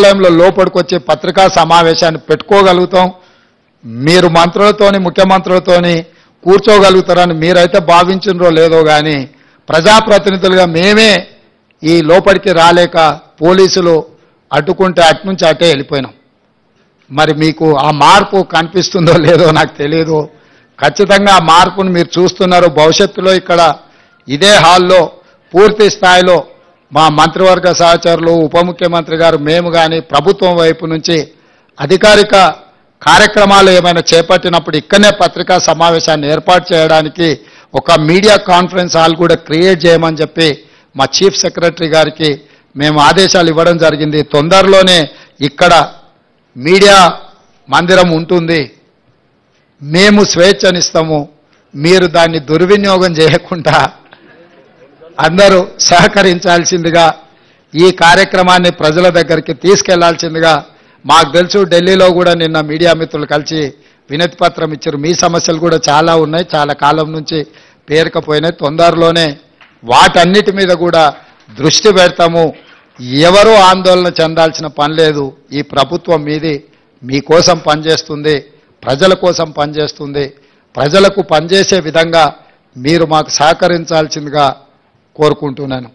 సచివాలయంలో లోపలికొచ్చి పత్రికా సమావేశాన్ని పెట్టుకోగలుగుతాం. మీరు మంత్రులతోని ముఖ్యమంత్రులతోని కూర్చోగలుగుతారని మీరైతే భావించినరో లేదో కానీ ప్రజాప్రతినిధులుగా మేమే ఈ లోపలికి రాలేక పోలీసులు అడ్డుకుంటే అట్నుంచి అటే వెళ్ళిపోయినాం. మరి మీకు ఆ మార్పు కనిపిస్తుందో లేదో నాకు తెలియదు. ఖచ్చితంగా ఆ మార్పును మీరు చూస్తున్నారు. భవిష్యత్తులో ఇక్కడ ఇదే హాల్లో పూర్తి స్థాయిలో మా మంత్రివర్గ సహచరులు, ఉప ముఖ్యమంత్రి గారు, మేము కానీ ప్రభుత్వం వైపు నుంచి అధికారిక కార్యక్రమాలు ఏమైనా చేపట్టినప్పుడు ఇక్కడనే పత్రికా సమావేశాన్ని ఏర్పాటు చేయడానికి ఒక మీడియా కాన్ఫరెన్స్ హాల్ కూడా క్రియేట్ చేయమని చెప్పి మా చీఫ్ సెక్రటరీ గారికి మేము ఆదేశాలు ఇవ్వడం జరిగింది. తొందరలోనే ఇక్కడ మీడియా మందిరం ఉంటుంది. మేము స్వేచ్ఛనిస్తాము. మీరు దాన్ని దుర్వినియోగం చేయకుండా అందరూ సహకరించాల్సిందిగా, ఈ కార్యక్రమాన్ని ప్రజల దగ్గరికి తీసుకెళ్లాల్సిందిగా. మాకు తెలుసు ఢిల్లీలో కూడా నిన్న మీడియా మిత్రులు కలిసి వినతి పత్రం ఇచ్చారు. మీ సమస్యలు కూడా చాలా ఉన్నాయి, చాలా కాలం నుంచి పేరుకపోయినాయి. తొందరలోనే వాటన్నిటి మీద కూడా దృష్టి పెడతాము. ఎవరూ ఆందోళన చెందాల్సిన పని లేదు. ఈ ప్రభుత్వం మీది, మీకోసం పనిచేస్తుంది, ప్రజల కోసం పనిచేస్తుంది. ప్రజలకు పనిచేసే విధంగా మీరు మాకు సహకరించాల్సిందిగా కోరుకుంటున్నాను.